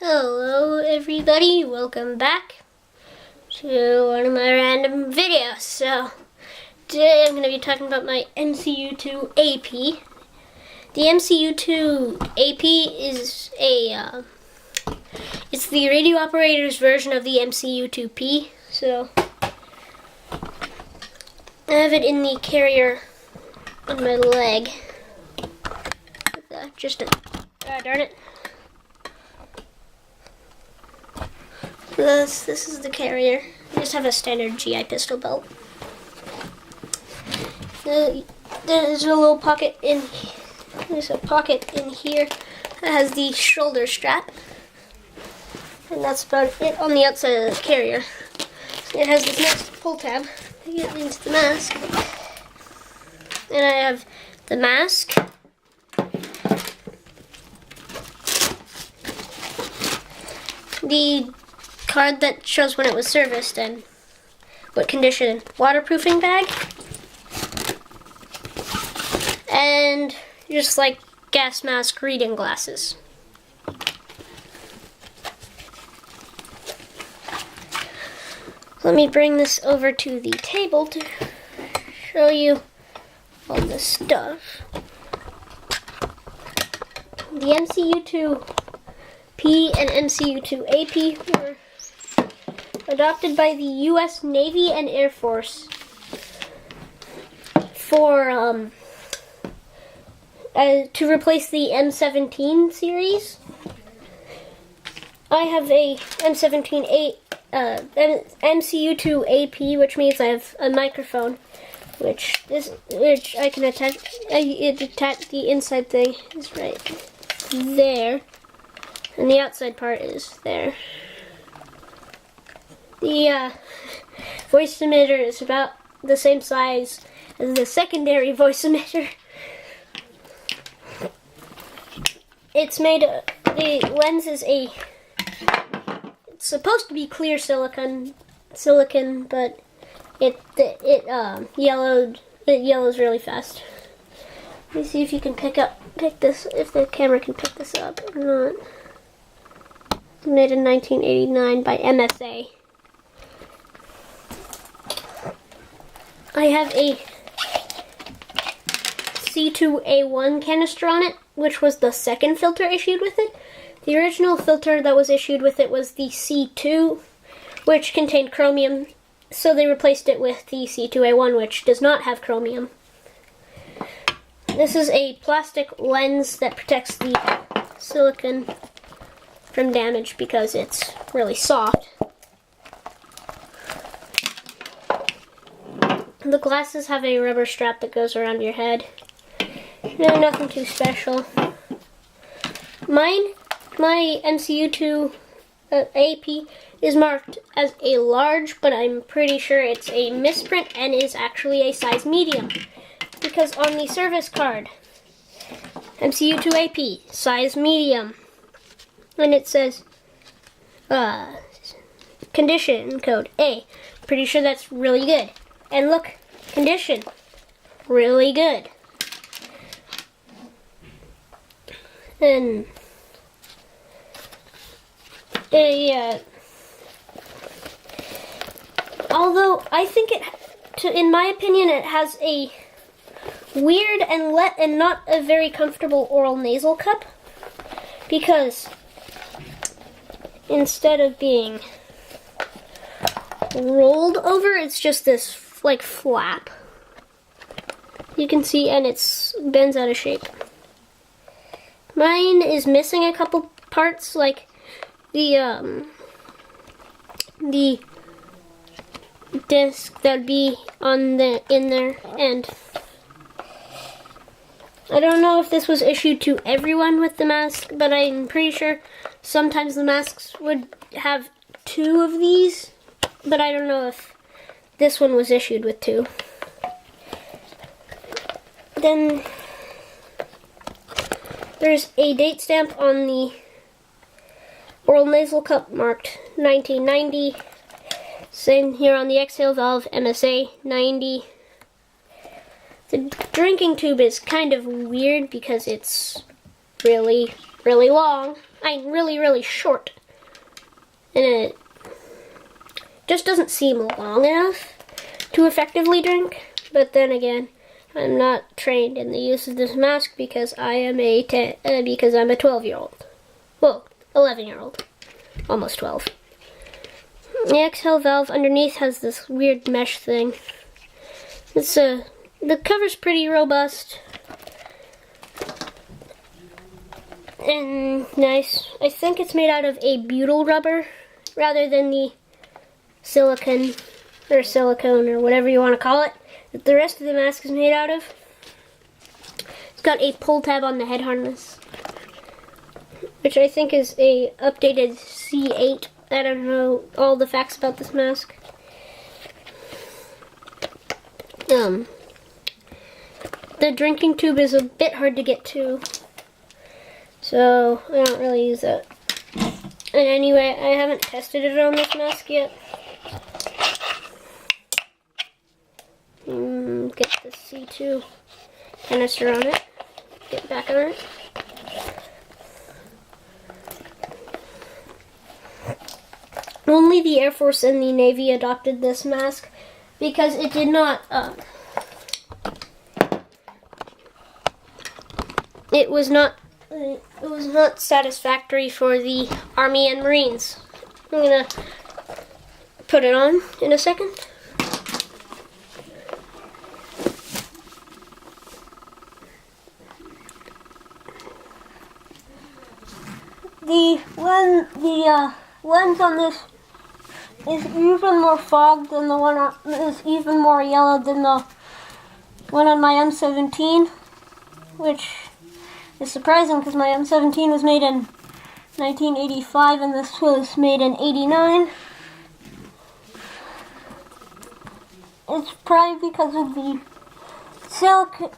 Hello everybody, welcome back to one of my random videos. So today I'm going to be talking about my MCU-2A. The MCU-2AP is it's the radio operator's version of the MCU-2P. So I have it in the carrier on my leg. Darn it. This is the carrier. I just have a standard GI pistol belt. There's a little pocket in. There's a pocket in here that has the shoulder strap, and that's about it on the outside of the carrier. It has this nice pull tab to get into the mask, and I have the mask. The card that shows when it was serviced and what condition, waterproofing bag, and just like gas mask reading glasses. Let me bring this over to the table to show you all the stuff. The MCU-2P and MCU-2AP were adopted by the U.S. Navy and Air Force for to replace the M17 series. I have a MCU-2AP, which means I have a microphone, which I can attach. The inside thing is right there, and the outside part is there. The voice emitter is about the same size as the secondary voice emitter. It's made, the lens is it's supposed to be clear silicon, but it yellows really fast. Let me see if you can pick this, if the camera can pick this up or not. It's made in 1989 by MSA. I have a C2A1 canister on it, which was the second filter issued with it. The original filter that was issued with it was the C2, which contained chromium, so they replaced it with the C2A1, which does not have chromium. This is a plastic lens that protects the silicon from damage because it's really soft. The glasses have a rubber strap that goes around your head. No, nothing too special. My MCU-2AP is marked as a large, but I'm pretty sure it's a misprint and is actually a size medium. Because on the service card, MCU-2AP, size medium. And it says, condition code A. Pretty sure that's really good. And look, condition, really good. And although I think in my opinion, it has a weird and not a very comfortable oral nasal cup, because instead of being rolled over, it's just this like flap. You can see, and it bends out of shape. Mine is missing a couple parts, like the disc that'd be in there, and I don't know if this was issued to everyone with the mask, but I'm pretty sure sometimes the masks would have two of these, but I don't know if this one was issued with two. Then there's a date stamp on the oral nasal cup marked 1990. Same here on the exhale valve, MSA 90. The drinking tube is kind of weird because it's really, really long. I'm really, really short. And it just doesn't seem long enough to effectively drink. But then again, I'm not trained in the use of this mask because I am because I'm a 12-year-old. Well, 11-year-old. Almost 12. The exhale valve underneath has this weird mesh thing. The cover's pretty robust and nice. I think it's made out of a butyl rubber rather than the silicone or whatever you want to call it that the rest of the mask is made out of. It's got a pull tab on the head harness, which I think is a updated C8. I don't know all the facts about this mask. The drinking tube is a bit hard to get to, so I don't really use it. And anyway, I haven't tested it on this mask yet. Get the C2 canister on it. Get back on it. Only the Air Force and the Navy adopted this mask because it did not, it was not satisfactory for the Army and Marines. I'm gonna put it on in a second. The lens on this is even more fogged than the one is even more yellow than the one on my M17, which is surprising because my M17 was made in 1985 and this was made in 89. It's probably because of the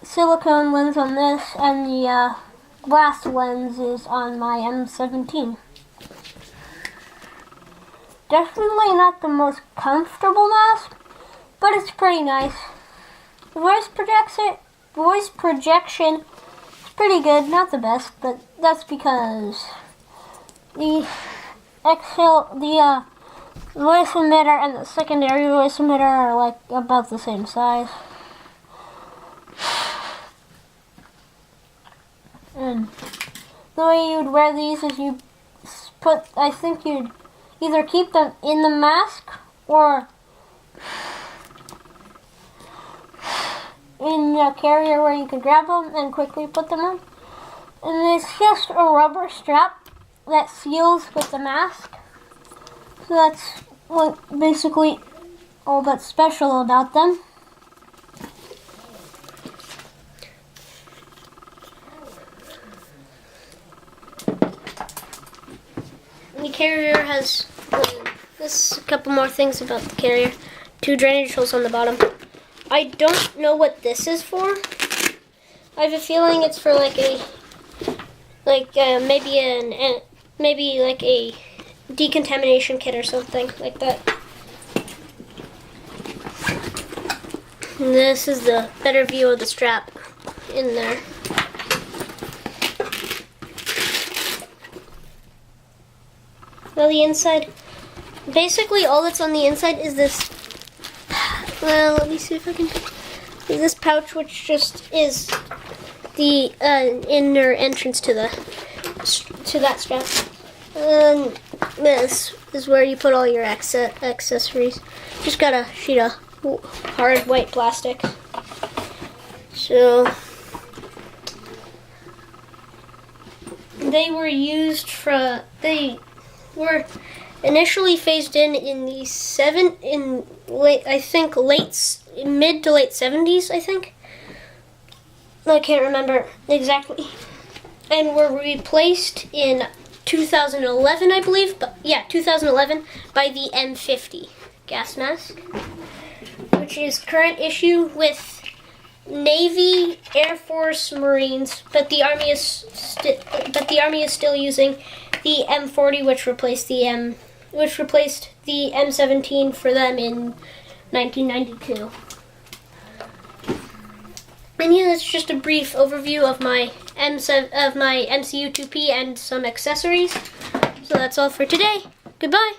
silicone lens on this and the glass lens is on my M17. Definitely not the most comfortable mask, but it's pretty nice. The voice projection is pretty good, not the best, but that's because the voice emitter and the secondary voice emitter are like about the same size. And the way you'd wear these is I think you'd either keep them in the mask or in a carrier where you can grab them and quickly put them on. And it's just a rubber strap that seals with the mask. So that's basically all that's special about them. The carrier has a couple more things about the carrier. 2 drainage holes on the bottom. I don't know what this is for. I have a feeling it's for maybe a decontamination kit or something like that. And this is the better view of the strap in there. Well, the inside, basically all that's on the inside is this, well, let me see if I can, is this pouch which just is the inner entrance to that strap. And this is where you put all your accessories. Just got a sheet of hard white plastic. So they were initially phased in the mid to late 70s, I think. I can't remember exactly. And were replaced in 2011, I believe. But yeah, 2011 by the M50 gas mask, which is current issue with Navy, Air Force, Marines, but the Army is still using the M40, which replaced the M17 for them in 1992. And yeah, that's just a brief overview of my MCU-2P and some accessories. So that's all for today. Goodbye.